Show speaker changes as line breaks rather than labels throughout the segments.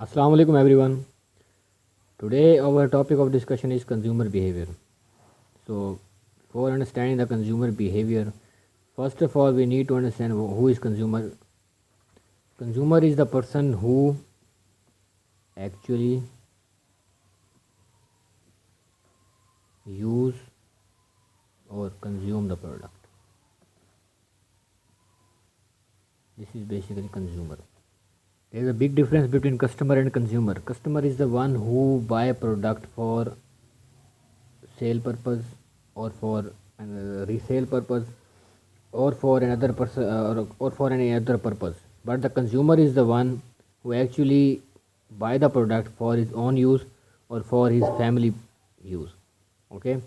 Assalamu alaikum everyone. Today our topic of discussion is consumer behavior. So for understanding the consumer behavior, first of all we need to understand who is consumer. Consumer is the person who actually use or consume the product. This is basically consumer. There is a big difference between customer and consumer. Customer is the one who buy a product for sale purpose or for resale purpose or for another person or for any other purpose, but the consumer is the one who actually buy the product for his own use or for his family use. Okay,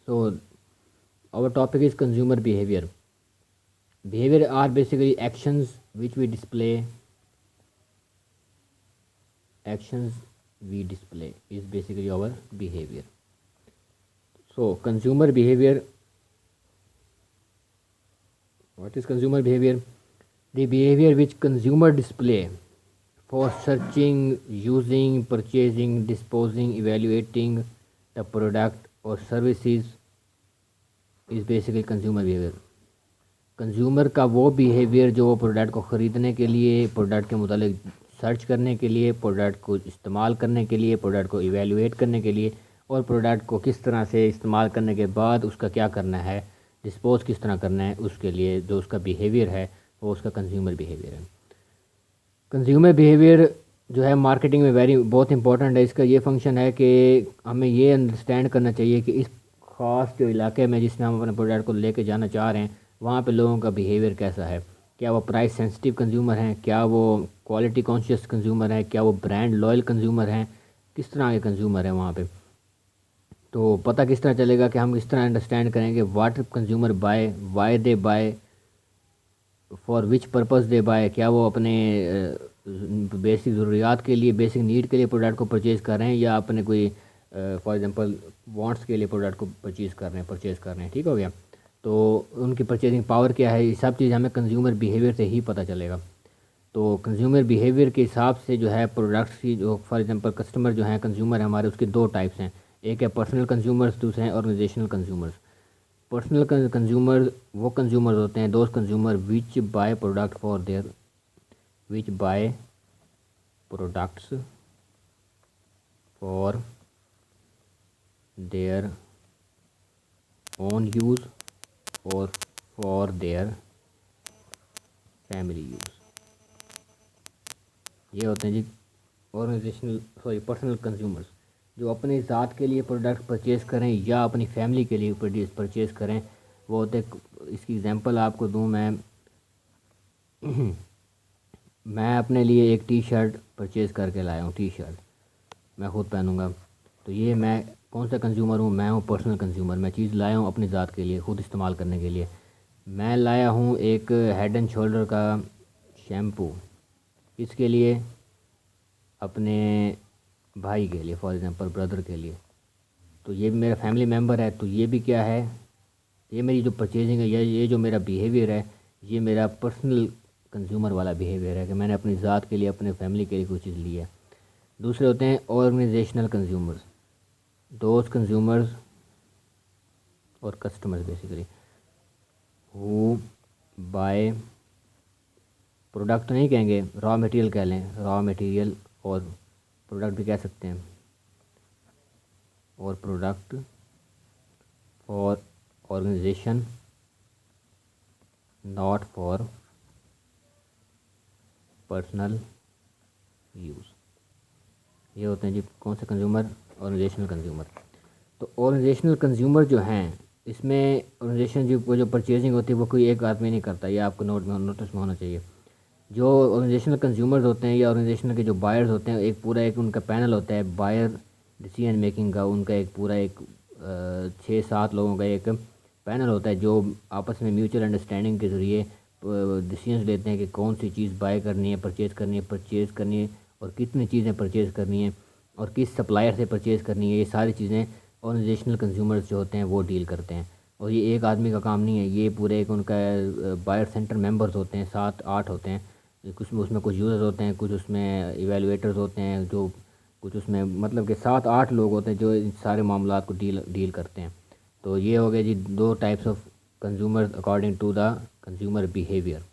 so our topic is consumer behavior. Behavior are basically actions which we display. Actions we display is basically our behavior. So consumer behavior, what is consumer behavior? The behavior which consumer display for searching, using, purchasing, disposing, evaluating the product or services is basically consumer behavior. Consumer का वो behaviour जो वो product को ख़रीदने के लिए, product के मुतालिक सर्च करने के लिए, प्रोडक्ट को इस्तेमाल करने के लिए, प्रोडक्ट को इवेलुएट करने के लिए और प्रोडक्ट को किस तरह से इस्तेमाल करने के बाद उसका क्या करना है, डिस्पोज किस तरह करना है, उसके लिए जो उसका बिहेवियर है वो उसका कंज्यूमर बिहेवियर है। कंज्यूमर बिहेवियर जो है मार्केटिंग में बहुत इंपॉर्टेंट है। इसका ये फंक्शन है कि हमें ये अंडरस्टैंड करना चाहिए कि इस ख़ास जो इलाके में जिसमें हम अपने प्रोडक्ट को लेके जाना चाह रहे हैं वहाँ पे लोगों का बिहेवियर कैसा है। क्या वो प्राइस सेंसिटिव कंज्यूमर हैं, क्या वो क्वालिटी कॉन्शियस कंज्यूमर हैं, क्या वो ब्रांड लॉयल कंज्यूमर हैं, किस तरह के कंज्यूमर हैं वहाँ पे। तो पता किस तरह चलेगा कि हम किस तरह अंडरस्टैंड करेंगे what consumer buy, why they buy, for which purpose they buy. क्या वो अपने बेसिक ज़रूरियात के लिए, बेसिक नीड के लिए प्रोडक्ट को परचेज़ कर रहे हैं या अपने कोई फॉर एग्जांपल वांट्स के लिए प्रोडक्ट को परचेज़ कर रहे हैं। ठीक हो गया। तो उनकी परचेजिंग पावर क्या है, ये सब चीज़ हमें कंज्यूमर बिहेवियर से ही पता चलेगा। तो कंज्यूमर बिहेवियर के हिसाब से जो है प्रोडक्ट्स की जो फॉर एग्जांपल कस्टमर जो हैं, कंज्यूमर हमारे, उसके दो टाइप्स हैं। एक है पर्सनल कंज्यूमर्स, दूसरे हैं ऑर्गेनाइजेशनल कंज्यूमर्स। पर्सनल कंज्यूमर वो कंज्यूमर्स होते हैं, दोस्त consumer which by product for their, which by products for their own use और फॉर देयर फैमिली यूज़। ये होते हैं जी पर्सनल कंज्यूमर्स, जो अपने ज़ात के लिए प्रोडक्ट परचेज़ करें या अपनी फैमिली के लिए परचेज़ करें। वो होते, इसकी एग्जांपल आपको दूं मैं मैं अपने लिए एक टी शर्ट परचेज़ करके लाया हूँ। टी शर्ट मैं ख़ुद पहनूँगा, तो ये मैं कौन सा कंज्यूमर हूँ? मैं हूँ पर्सनल कंज्यूमर। मैं चीज़ लाया हूँ अपनी ज़ात के लिए, ख़ुद इस्तेमाल करने के लिए। मैं लाया हूँ एक हेड एंड शोल्डर का शैम्पू, इसके लिए अपने भाई के लिए, फॉर एग्ज़ाम्पल ब्रदर के लिए। तो ये भी मेरा फैमिली मेम्बर है। तो ये भी क्या है, ये मेरी जो परचेजिंग है या ये जो मेरा बिहेवियर है, ये मेरा पर्सनल कंज्यूमर वाला बिहेवियर है कि मैंने अपनी ज़ात के लिए, अपने फैमिली के लिए कोई चीज़ ली है। दूसरे होते हैं ऑर्गेनाइजेशनल कंज्यूमर्स, दोज कंज्यूमर्स और customers basically who by product, तो नहीं कहेंगे, रॉ मटेरियल कह लें, रॉ मटेरियल और प्रोडक्ट भी कह सकते हैं, और product for organization not for personal use. ये होते हैं जी कौन से कंज्यूमर? Organizational consumer. तो ऑर्गेनाइजेशनल कंज्यूमर जो हैं, इसमें ऑर्गेनाइजेशन जो परचेजिंग होती है वो कोई एक आदमी नहीं करता, ये आपको नोटिस में होना चाहिए। जो ऑर्गेनाइजेशनल कंज्यूमर्स होते हैं या ऑर्गेनाइजेशनल के जो बायर्स होते हैं, एक पूरा एक उनका पैनल होता है बायर डिसीजन मेकिंग का। उनका एक पूरा एक 6-7 लोगों का एक पैनल होता है जो आपस में म्यूचुअल अंडरस्टैंडिंग के ज़रिए डिसीजंस लेते हैं कि कौन सी चीज़ बाय करनी है, परचेज़ करनी है और कितनी चीज़ें परचेज़ करनी है और किस सप्लायर से परचेज़ करनी है। ये सारी चीज़ें ऑर्गेनाइजेशनल कंज्यूमर्स जो होते हैं वो डील करते हैं। और ये एक आदमी का काम नहीं है, ये पूरे एक उनका बायर सेंटर मेंबर्स होते हैं, 7-8 होते हैं कुछ में उसमें कुछ यूज़र्स होते हैं, कुछ उसमें इवेलुएटर्स होते हैं, जो कुछ उसमें मतलब कि 7-8 लोग होते हैं जो इन सारे मामलात को डील डील करते हैं। तो ये हो गया जी 2 types of consumer according to the consumer behaviour.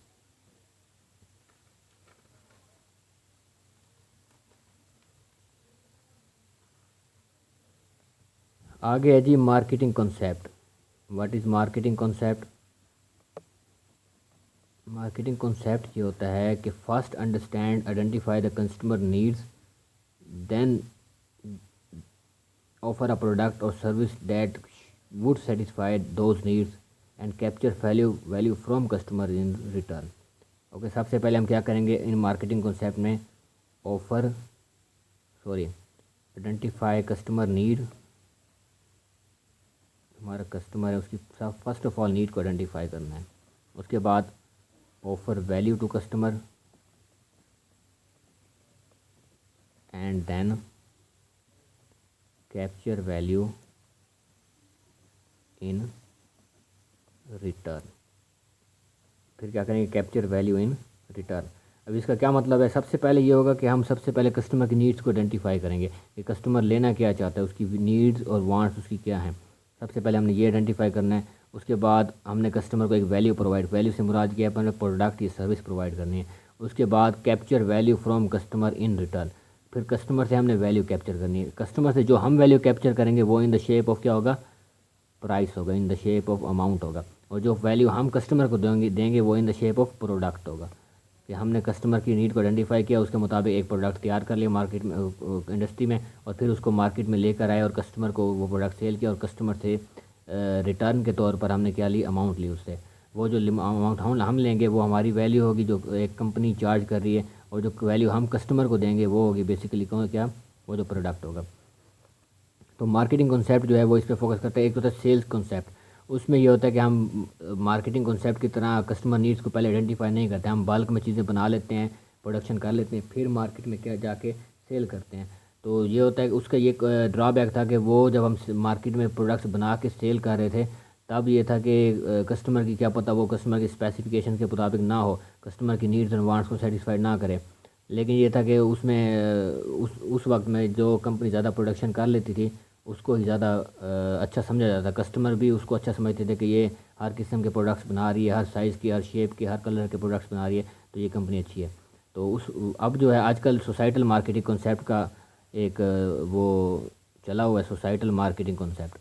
आगे है जी marketing concept. What is marketing concept? Marketing concept ये होता है कि first understand identify the customer needs, then offer a product or service that would satisfy those needs and capture value from customer in return। Okay, सबसे पहले हम क्या करेंगे इन मार्केटिंग कॉन्सेप्ट में? Offer sorry identify customer need. हमारा customer है, उसकी फर्स्ट ऑफ ऑल नीड को आइडेंटिफाई करना है। उसके बाद offer value to customer and then capture value in return. फिर क्या करेंगे? Capture value in return. अब इसका क्या मतलब है? सबसे पहले ये होगा कि हम सबसे पहले कस्टमर की नीड्स को आइडेंटिफाई करेंगे कि कस्टमर लेना क्या चाहता है, उसकी नीड्स और वांट्स उसकी क्या हैं। सबसे पहले हमने ये आइडेंटिफाई करना है। उसके बाद हमने कस्टमर को एक वैल्यू प्रोवाइड, वैल्यू से मुराद किया अपने प्रोडक्ट या सर्विस प्रोवाइड करनी है। उसके बाद capture value from customer in return. फिर कस्टमर से हमने वैल्यू कैप्चर करनी है। कस्टमर से जो हम वैल्यू कैप्चर करेंगे वो इन द शेप ऑफ क्या होगा? प्राइस होगा, in the shape of amount होगा। और जो वैल्यू हम कस्टमर को देंगे वो in the shape of product होगा कि हमने कस्टमर की नीड को आइडेंटिफाई किया, उसके मुताबिक एक प्रोडक्ट तैयार कर लिया मार्केट में, इंडस्ट्री में, और फिर उसको मार्केट में लेकर आए और कस्टमर को वो प्रोडक्ट सेल किया। और कस्टमर से रिटर्न के तौर पर हमने क्या ली? अमाउंट ली उससे। वो जो अमाउंट हम लेंगे वो हमारी वैल्यू होगी जो एक कंपनी चार्ज कर रही है, और जो वैल्यू हम कस्टमर को देंगे वो होगी बेसिकली क्या? वो जो प्रोडक्ट होगा। तो मार्केटिंग कॉन्सेप्ट जो है वो इस पर फोकस करता है। एक तो होता है सेल्स कॉन्सेप्ट, उसमें ये होता है कि हम मार्केटिंग कॉन्सेप्ट की तरह कस्टमर नीड्स को पहले आइडेंटिफाई नहीं करते, हम बल्क में चीज़ें बना लेते हैं, प्रोडक्शन कर लेते हैं, फिर मार्केट में क्या जाके सेल करते हैं। तो ये होता है कि उसका ये ड्रॉबैक था कि वो जब हम मार्केट में प्रोडक्ट्स बना के सेल कर रहे थे तब ये था कि कस्टमर की क्या पता वो कस्टमर की स्पेसिफिकेशन के मुताबिक ना हो, कस्टमर की नीड्स एंड वांट्स को सेटिस्फाइड ना करे। लेकिन ये था कि उसमें उस वक्त में जो कंपनी ज़्यादा प्रोडक्शन कर लेती थी उसको ही ज़्यादा अच्छा समझा जाता। कस्टमर भी उसको अच्छा समझते थे कि ये हर किस्म के प्रोडक्ट्स बना रही है, हर साइज़ की, हर शेप के, हर कलर के प्रोडक्ट्स बना रही है, तो ये कंपनी अच्छी है। तो उस अब जो है आजकल सोसाइटल मार्केटिंग कॉन्सेप्ट का एक वो चला हुआ है, सोसाइटल मार्केटिंग कॉन्सेप्ट।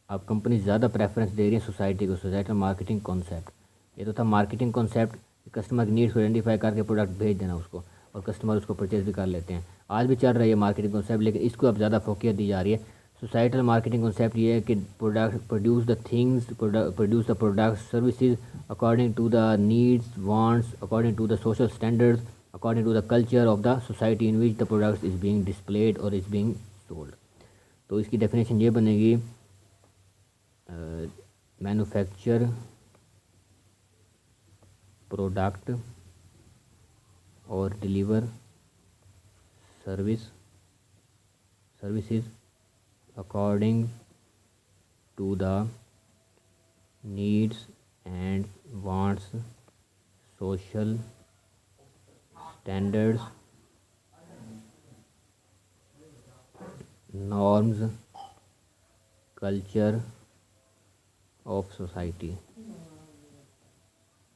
अब कंपनी ज़्यादा प्रेफरेंस दे रही है सोसाइटी को, सोसाइटल मार्केटिंग कॉन्सेप्ट। ये तो था मार्केटिंग कॉन्सेप्ट, कस्टमर की नीड्स को आइडेंटिफाई करके प्रोडक्ट भेज देना उसको, और कस्टमर उसको परचेज भी कर लेते हैं। आज भी चल रही है मार्केटिंग कॉन्सेप्ट, लेकिन इसको अब ज़्यादा फोकस दी जा रही है। सोसाइटल मार्केटिंग कॉन्सेप्ट ये है कि product produce the things, produce the product services according to the needs wants, according to the social standards, according to the culture of the society in which the product is being displayed और is being sold. तो इसकी definition ये बनेगी, manufacture product और deliver services according to the needs and wants, social standards, norms, culture of society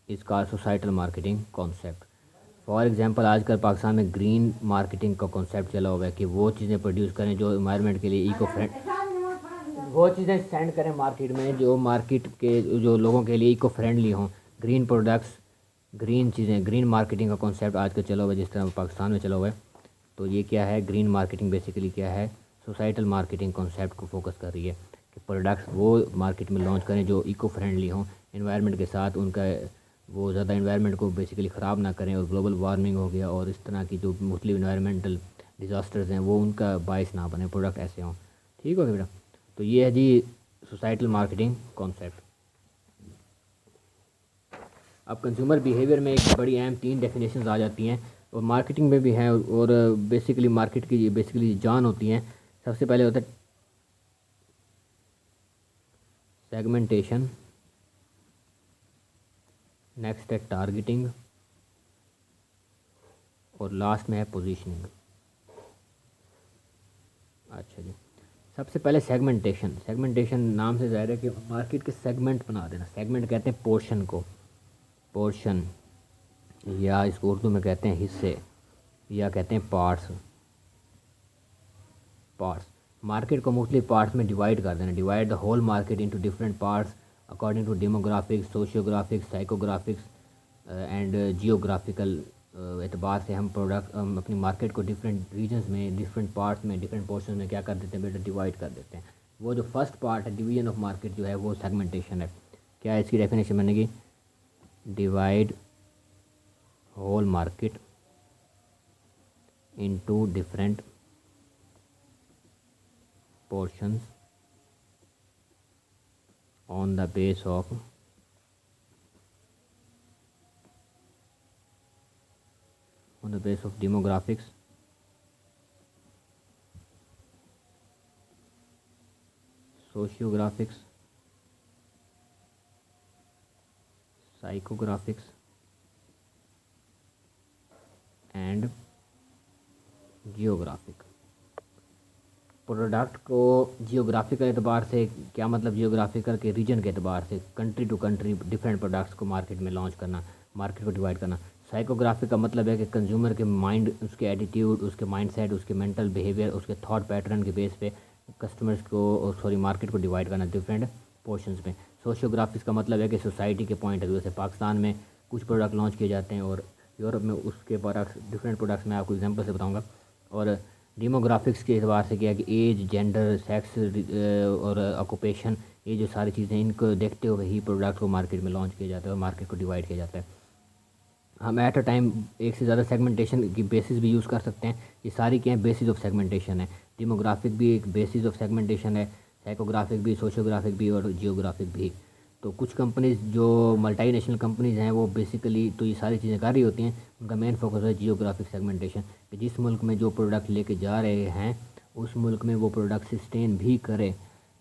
इसका societal marketing concept. For example आजकल पाकिस्तान में green marketing का कॉन्सेप्ट चला हुआ है कि वो चीज़ें प्रोड्यूस करें जो इन्वायरमेंट के लिए इको फ्रेंड, वो चीज़ें सेंड करें मार्केट में जो मार्केट के जो लोगों के लिए इको फ्रेंडली हों, ग्रीन प्रोडक्ट्स, ग्रीन चीज़ें। ग्रीन मार्केटिंग का कॉन्सेप्ट आजकल चला हुआ है जिस तरह पाकिस्तान में चला हुआ है। तो ये क्या है? ग्रीन मार्केटिंग बेसिकली क्या है? सोसाइटल मार्केटिंग कॉन्सेप्ट को फोकस कर रही है कि प्रोडक्ट्स वो मार्केट में लॉन्च करें जो इको फ्रेंडली हों, इन्वायरमेंट के साथ उनका वो ज़्यादा इन्वायरमेंट को बेसिकली ख़राब ना करें, और ग्लोबल वार्मिंग हो गया और इस तरह की जो मुख्तलिफ इन्वायरमेंटल डिज़ास्टर्स हैं वो उनका बायस ना बने, प्रोडक्ट ऐसे हों। ठीक हो गया बेटा? तो ये है जी सोसाइटल मार्केटिंग कॉन्सेप्ट। अब कंज्यूमर बिहेवियर में एक बड़ी अहम 3 डेफिनेशंस आ जाती हैं, और मार्केटिंग में भी हैं, और बेसिकली मार्केट की बेसिकली जान होती हैं। सबसे पहले होता है सेगमेंटेशन, नेक्स्ट है टारगेटिंग, और लास्ट में है पोजीशनिंग। अच्छा जी, सबसे पहले सेगमेंटेशन। सेगमेंटेशन नाम से ज़ाहिर है कि मार्केट के सेगमेंट बना देना। सेगमेंट कहते हैं पोर्शन को, पोर्शन, या इसको उर्दू में कहते हैं हिस्से, या कहते हैं पार्ट्स। पार्ट्स, मार्केट को मुख्तलिफ पार्ट्स में डिवाइड कर देना। Divide the whole market into different parts according to demographics, sociographics, psychographics and geographical एतबार से हम अपनी मार्केट को डिफरेंट रीजन्स में, डिफरेंट पार्ट्स में, डिफरेंट पोर्शन में क्या कर देते हैं बेटा, डिवाइड कर देते हैं। वो जो फर्स्ट पार्ट है डिवीजन ऑफ मार्केट जो है वो सेगमेंटेशन है। क्या है इसकी डेफिनेशन बनेगी, divide whole market into different portions on the base of demographics, sociographics, psychographics and geographic। Product को जियोग्राफिकल एतबार से, क्या मतलब जियोग्राफिकल के रीजन के एतबार से, country to country different products को मार्केट में लॉन्च करना, मार्केट को डिवाइड करना। साइकोग्राफिक का मतलब है कि कंज्यूमर के माइंड, उसके एटीट्यूड, उसके माइंडसेट, उसके मेंटल बिहेवियर, उसके थॉट पैटर्न के बेस पे कस्टमर्स को, मार्केट को डिवाइड करना डिफरेंट पोर्शंस में। सोशियोग्राफिक्स का मतलब है कि सोसाइटी के पॉइंट ऑफ व्यू से पाकिस्तान में कुछ प्रोडक्ट लॉन्च किए जाते हैं और यूरोप में उसके प्रोडक्ट्स, डिफरेंट प्रोडक्ट्स मैं आपको एग्जांपल से बताऊंगा। और डेमोग्राफिक्स के एतबार से क्या कि एज, जेंडर, सेक्स और ऑक्यूपेशन, ये जो सारी चीज़ें, इनको देखते हुए ही प्रोडक्ट को मार्केट में लॉन्च किया जाता है और मार्केट को डिवाइड किया जाता है। हम एट अ टाइम एक से ज़्यादा सेगमेंटेशन की बेसिस भी यूज़ कर सकते हैं। ये सारी क्या है, बेसिस ऑफ सेगमेंटेशन है। डेमोग्राफिक भी एक बेसिस ऑफ सेगमेंटेशन है, साइकोग्राफिक भी, सोशियोग्राफिक भी और जियोग्राफिक भी। तो कुछ कंपनीज जो मल्टीनेशनल कंपनीज हैं वो बेसिकली तो ये सारी चीज़ें कर रही होती हैं, उनका मेन फोकस है जियोग्राफिक सेगमेंटेशन, कि जिस मुल्क में जो प्रोडक्ट लेके जा रहे हैं उस मुल्क में वो प्रोडक्ट सस्टेन भी करे।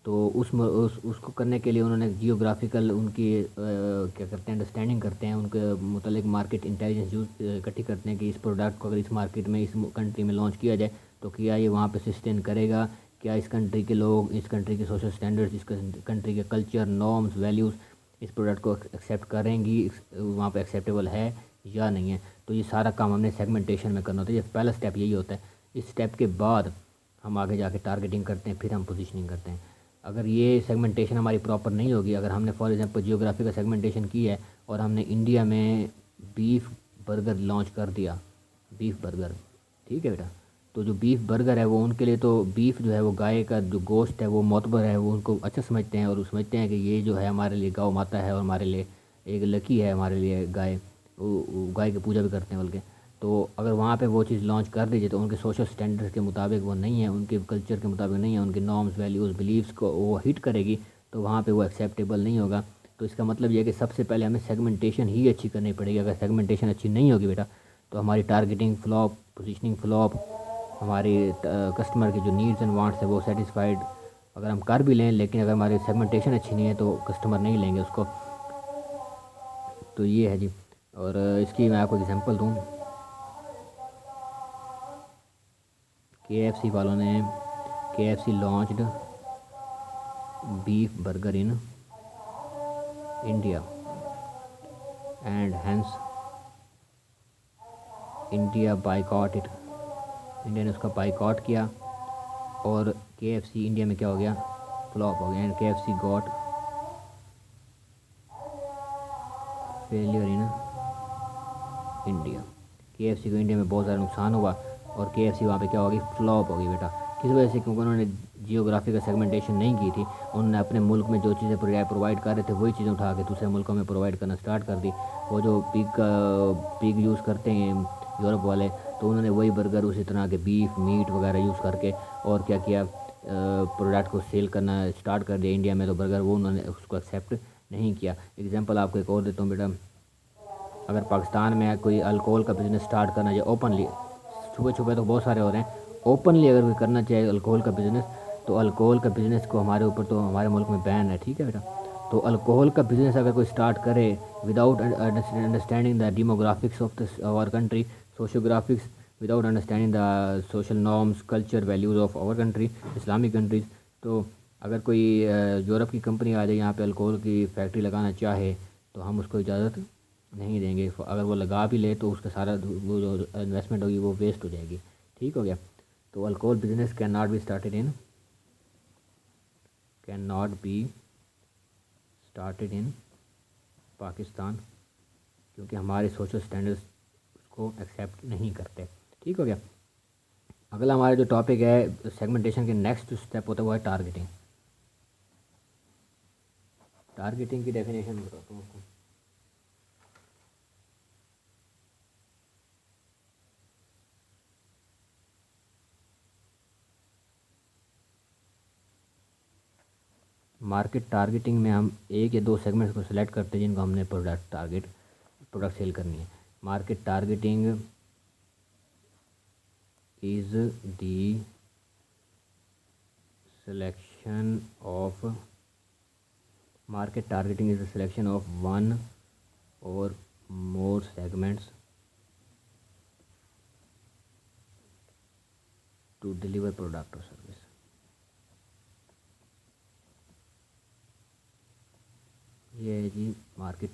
तो उसको करने के लिए उन्होंने जियोग्राफिकल उनकी क्या करते हैं, अंडरस्टैंडिंग करते हैं, उनके मुतालिक मार्केट इंटेलिजेंस यूज इकट्ठी करते हैं कि इस प्रोडक्ट को अगर इस मार्केट में, इस कंट्री में लॉन्च किया जाए तो क्या ये वहाँ पे सस्टेन करेगा, क्या इस कंट्री के लोग, इस कंट्री के सोशल स्टैंडर्ड्स, इस कंट्री के कल्चर, नॉर्म्स, वैल्यूज़ इस प्रोडक्ट को एक्सेप्ट करेंगी, वहाँ पे एक्सेप्टेबल है या नहीं है। तो ये सारा काम हमने सेगमेंटेशन में करना होता है। ये पहला स्टेप यही होता है। इस स्टेप के बाद हम आगे जाके टारगेटिंग करते हैं, फिर हम पोजीशनिंग करते हैं। अगर ये सेगमेंटेशन हमारी प्रॉपर नहीं होगी, अगर हमने फॉर एग्जांपल जियोग्राफी का सेगमेंटेशन की है और हमने इंडिया में बीफ बर्गर लॉन्च कर दिया, बीफ बर्गर, ठीक है बेटा, तो जो बीफ बर्गर है वो उनके लिए, तो बीफ जो है वो गाय का जो गोश्त है वो मोतबर है, वो उनको अच्छा समझते हैं और वो समझते हैं कि ये जो है हमारे लिए गौ माता है और हमारे लिए एक लकी है, हमारे लिए गाय, वो गाय की पूजा भी करते हैं बल्कि। तो अगर वहाँ पे वो चीज़ लॉन्च कर दीजिए तो उनके सोशल स्टैंडर्ड्स के मुताबिक वो नहीं है, उनके कल्चर के मुताबिक नहीं है, उनके नॉर्म्स, वैल्यूज़, बिलीव्स को वो हिट करेगी, तो वहाँ पे वो एक्सेप्टेबल नहीं होगा। तो इसका मतलब ये है कि सबसे पहले हमें सेगमेंटेशन ही अच्छी करनी पड़ेगी। अगर सेगमेंटेशन अच्छी नहीं होगी बेटा तो हमारी टारगेटिंग फ्लॉप, पोजीशनिंग फ्लॉप, हमारी कस्टमर की जो नीड्स एंड वांट्स है वो सेटिस्फाइड अगर हम कर भी लें, लेकिन अगर हमारी सेगमेंटेशन अच्छी नहीं है तो कस्टमर नहीं लेंगे उसको। तो ये है जी। और इसकी मैं आपको एग्जांपल दूँ, KFC वालों ने KFC launched beef burger in India and hence India boycott it. India ने उसका बाइकॉट किया और KFC इंडिया में क्या हो गया, फ्लॉप हो गया। And KFC got failure in India. KFC को इंडिया में बहुत ज़्यादा नुकसान हुआ और KFC वहाँ पे क्या होगी, फ्लॉप होगी बेटा। किस वजह से, क्योंकि उन्होंने जियोग्राफी का सेगमेंटेशन नहीं की थी। उन्होंने अपने मुल्क में जो चीज़ें प्रोवाइड कर रहे थे वही चीज़ें उठा के दूसरे मुल्कों में प्रोवाइड करना स्टार्ट कर दी। वो जो पिग यूज़ करते हैं यूरोप वाले, तो उन्होंने वही बर्गर उसी तरह के बीफ, मीट वगैरह यूज़ करके और क्या किया, प्रोडक्ट को सेल करना स्टार्ट कर दिया इंडिया में। तो बर्गर वो उन्होंने उसको एक्सेप्ट नहीं किया। एग्जांपल आपको एक और देता हूँ बेटा, अगर पाकिस्तान में कोई अल्कोहल का बिज़नेस स्टार्ट करना चाहिए ओपनली, छुपे छुपे तो बहुत सारे हो रहे हैं, ओपनली अगर कोई करना चाहिए अल्कोहल का बिज़नेस, तो अल्कोहल का बिज़नेस को हमारे ऊपर, तो हमारे मुल्क में बैन है, ठीक है बेटा। तो अल्कोहल का बिजनेस अगर कोई स्टार्ट करे without understanding the demographics of our country, sociographics, without understanding the social norms, culture, values of our country, Islamic countries, तो अगर कोई यूरोप की कंपनी आ जाए यहाँ पे अल्कोहल की फैक्ट्री लगाना चाहे तो हम उसको इजाज़त नहीं देंगे। अगर वो लगा भी ले तो उसका सारा वो जो इन्वेस्टमेंट होगी वो वेस्ट हो जाएगी। ठीक हो गया। तो alcohol business can not be started in Pakistan, क्योंकि हमारे सोशल स्टैंडर्ड्स उसको एक्सेप्ट नहीं करते। ठीक हो गया। अगला हमारा जो टॉपिक है सेगमेंटेशन के नेक्स्ट स्टेप होता है वो है टारगेटिंग। टारगेटिंग की डेफिनेशन बताता हूँ आपको। मार्केट टारगेटिंग में हम एक या दो सेगमेंट्स को सिलेक्ट करते हैं जिनको हमने प्रोडक्ट सेल करनी है। Market targeting is the selection of one और मोर सेगमेंट्स टू डिलीवर प्रोडक्ट और सर्विस। ये है जी मार्केट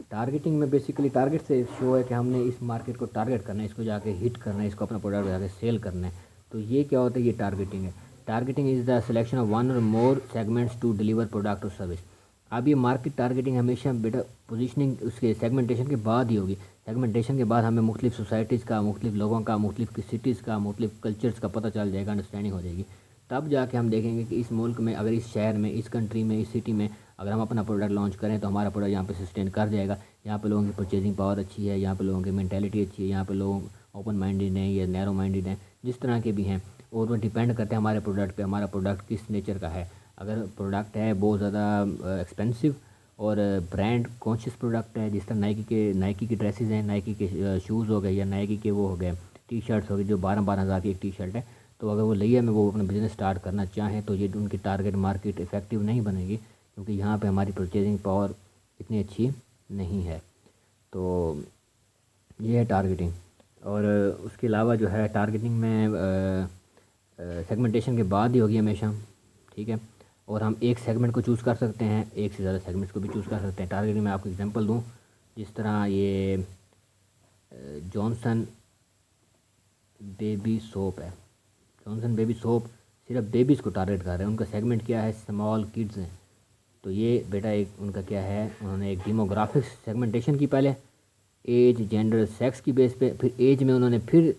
टारगेटिंग में बेसिकली टारगेट से शो है कि हमने इस मार्केट को टारगेट करना है, इसको जाके हिट करना है, इसको अपना प्रोडक्ट जाके सेल करना है। तो ये क्या होता है, ये टारगेटिंग है। Targeting is the selection of one और मोर सेगमेंट्स टू डिलीवर प्रोडक्ट और सर्विस। अब ये मार्केट टारगेटिंग हमेशा बेटा पोजीशनिंग उसके सेगमेंटेशन के बाद ही होगी। सेगमेंटेशन के बाद हमें मुख्तलिफ सोसाइटीज़ का, मुख्तलिफ लोगों का, मुख्तलिफ सिटीज़ का, मुख्तलिफ कल्चर्स का पता चल जाएगा, अंडरस्टैंडिंग हो जाएगी। तब जाके हम देखेंगे कि इस मुल्क में, अगर इस शहर में, इस कंट्री में, इस सिटी में अगर हम अपना प्रोडक्ट लॉन्च करें तो हमारा प्रोडक्ट यहाँ पे सस्टेन कर जाएगा। यहाँ पे लोगों की परचेजिंग पावर अच्छी है, यहाँ पे लोगों की मेंटालिटी अच्छी है, यहाँ पे लोग ओपन माइंडेड हैं या नैरो माइंडेड हैं, जिस तरह के भी हैं। और वो डिपेंड करते हैं हमारे प्रोडक्ट पे, हमारा प्रोडक्ट किस नेचर का है। अगर प्रोडक्ट है बहुत ज़्यादा एक्सपेंसिव और ब्रांड कॉन्शियस प्रोडक्ट है, जिस तरह नाइकी की ड्रेसेस हैं, नाइकी के शूज़ हो गए या नाइकी के वो हो गए टी शर्ट्स हो गई जो 12-12 हज़ार की एक टी शर्ट है, तो अगर वो लिया में वो अपना बिज़नेस स्टार्ट करना चाहें तो ये उनकी टारगेट मार्केट इफ़ेक्टिव नहीं बनेगी, क्योंकि यहाँ पे हमारी परचेजिंग पावर इतनी अच्छी नहीं है। तो ये है टारगेटिंग। और उसके अलावा जो है टारगेटिंग में सेगमेंटेशन के बाद ही होगी हमेशा। ठीक है। और हम एक सेगमेंट को चूज़ कर सकते हैं, एक से ज़्यादा सेगमेंट्स को भी चूज़ कर सकते हैं। टारगेटिंग में आपको एग्जांपल दूँ, जिस तरह ये जॉनसन बेबी सोप है। जॉनसन बेबी सोप सिर्फ बेबीज़ को टारगेट कर रहे हैं। उनका सेगमेंट क्या है, स्मॉल किड्स हैं। तो ये बेटा एक उनका क्या है, उन्होंने एक डेमोग्राफिक्स सेगमेंटेशन की पहले, एज, जेंडर, सेक्स की बेस पे, फिर एज में उन्होंने फिर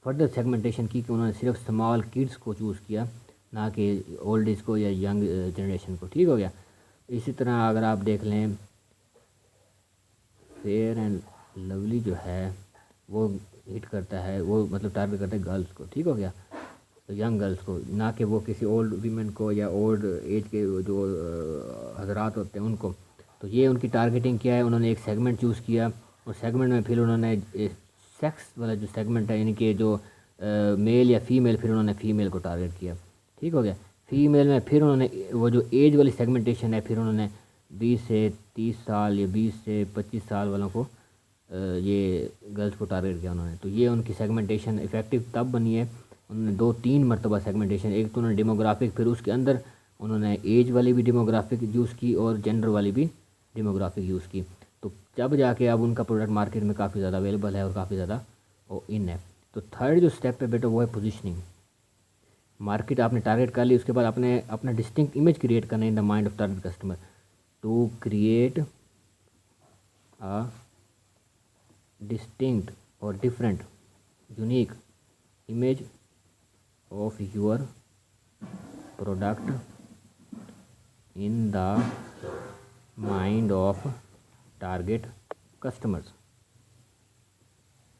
फर्दर सेगमेंटेशन की कि उन्होंने सिर्फ स्मॉल किड्स को चूज़ किया, ना कि ओल्ड एज को या यंग जनरेशन को। ठीक हो गया। इसी तरह अगर आप देख लें फेयर एंड लवली जो है वो हिट करता है, वो मतलब टारगेट करता है गर्ल्स को। ठीक हो गया, तो यंग गर्ल्स को, ना कि वो किसी ओल्ड वीमेन को या ओल्ड एज के जो हजरात होते हैं उनको। तो ये उनकी टारगेटिंग क्या है, उन्होंने एक सेगमेंट चूज़ किया और सेगमेंट में फिर उन्होंने सेक्स वाला जो सेगमेंट है, यानी कि जो मेल या फीमेल, फिर उन्होंने फीमेल को टारगेट किया। ठीक हो गया। फीमेल में फिर उन्होंने वो जो एज वाली सेगमेंटेशन है, फिर उन्होंने 20 से 30 साल या 20 से 25 साल वालों को ये गर्ल्स को टारगेट किया उन्होंने। तो ये उनकी सेगमेंटेशन इफ़ेक्टिव तब बनी है, उन्होंने 2-3 मरतबा सेगमेंटेशन, एक तो उन्होंने डेमोग्राफिक, फिर उसके अंदर उन्होंने एज वाली भी डेमोग्राफिक यूज़ की और जेंडर वाली भी डेमोग्राफिक यूज़ की। तो जब जाके अब उनका प्रोडक्ट मार्केट में काफ़ी ज़्यादा अवेलेबल है और काफ़ी ज़्यादा वो इन है। तो थर्ड जो स्टेप है बेटा वो है पोजीशनिंग। मार्केट आपने टारगेट कर ली, उसके बाद आपने अपना डिस्टिंक्ट इमेज क्रिएट करना है in the mind of target customer. To create a distinct और different unique image of your product in the mind of target customers।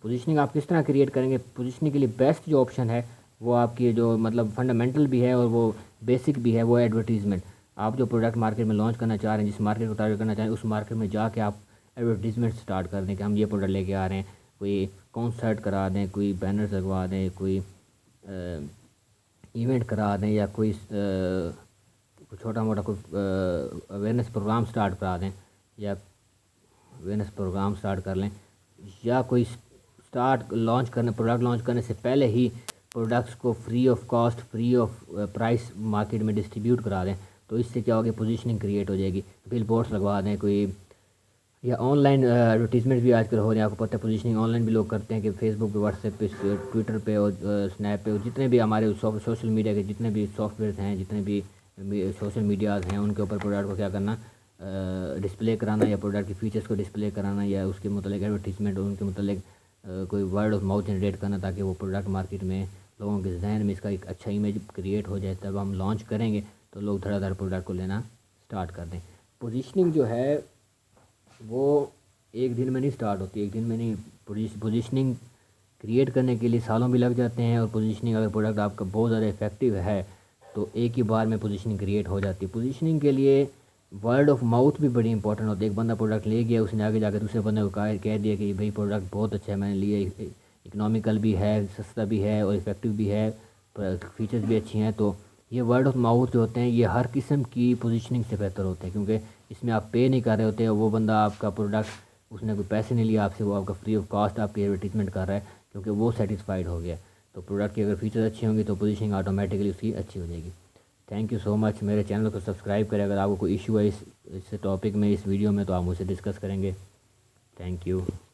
Positioning आप किस तरह क्रिएट करेंगे? पोजीशनिंग के लिए बेस्ट जो ऑप्शन है वो आपकी जो मतलब फंडामेंटल भी है और वो बेसिक भी है, वो एडवर्टीज़मेंट। आप जो प्रोडक्ट मार्केट में लॉन्च करना चाह रहे हैं, जिस मार्केट को टारगेट करना चाह रहे हैं, उस मार्केट में जाके आप एडवर्टीज़मेंट स्टार्ट कर दें कि हम ये प्रोडक्ट लेके आ रहे हैं, कोई कॉन्सर्ट करा दें, कोई बैनर्स लगवा दें, कोई इवेंट करा दें, या कोई छोटा मोटा कोई अवेयरनेस प्रोग्राम स्टार्ट करा दें, या अवेयरनेस प्रोग्राम स्टार्ट कर लें, या कोई प्रोडक्ट लॉन्च करने से पहले ही प्रोडक्ट्स को free of cost, free of price market में डिस्ट्रीब्यूट करा दें। तो इससे क्या होगी, पोजीशनिंग क्रिएट हो जाएगी। बिल बोर्ड्स लगवा दें कोई, या ऑनलाइन एडवर्टीजमेंट भी आजकल हो रहे हैं। आपको पता है पोजीशनिंग ऑनलाइन भी लोग करते हैं कि फेसबुक पे, व्हाट्सएप पे, ट्विटर पे और स्नैप पे, और जितने भी हमारे सोशल मीडिया के जितने भी सॉफ्टवेयर हैं, जितने भी सोशल मीडियाज़ हैं, उनके ऊपर प्रोडक्ट को क्या करना, डिस्प्ले कराना, या प्रोडक्ट के फीचर्स को डिस्प्ले कराना, या उसके मतलब एडवर्टीजमेंट, उनके मतलब कोई वर्ड ऑफ माउथ जनरेट करना, ताकि वो प्रोडक्ट मार्केट में लोगों के जहन में इसका एक अच्छा इमेज क्रिएट हो जाए। तब हम लॉन्च करेंगे तो लोग धड़ाधड़ प्रोडक्ट को लेना स्टार्ट कर दें। पोजीशनिंग जो है वो एक दिन में नहीं स्टार्ट होती, एक दिन में नहीं। पोजीशनिंग क्रिएट करने के लिए सालों भी लग जाते हैं, और पोजीशनिंग अगर प्रोडक्ट आपका बहुत ज़्यादा इफेक्टिव है तो एक ही बार में पोजीशनिंग क्रिएट हो जाती है। पोजीशनिंग के लिए वर्ड ऑफ माउथ भी बड़ी इंपॉर्टेंट होती है। एक बंदा प्रोडक्ट ले गया, उसने आगे जाकर दूसरे बंदे को कह दिया कि भाई प्रोडक्ट बहुत अच्छा है, मैंने लिया, इकोनॉमिकल भी है, सस्ता भी है और इफेक्टिव भी है, फीचर्स भी अच्छी हैं। तो ये वर्ड ऑफ माउथ जो होते हैं ये हर किस्म की पोजीशनिंग से बेहतर होते हैं, क्योंकि इसमें आप पे नहीं कर रहे होते, और वो बंदा आपका प्रोडक्ट, उसने कोई पैसे नहीं लिया आपसे, वो आपका फ्री ऑफ कॉस्ट आपकी एडवर्टीजमेंट कर रहा है, क्योंकि वो सेटिस्फाइड हो गया। तो प्रोडक्ट की अगर फीचर्स अच्छी होंगी तो पोजीशनिंग ऑटोमेटिकली उसकी अच्छी हो जाएगी। Thank you so much. मेरे चैनल को सब्सक्राइब करें। अगर आपको कोई इशू है इस टॉपिक में, इस वीडियो में, तो आप मुझसे डिस्कस करेंगे। Thank you.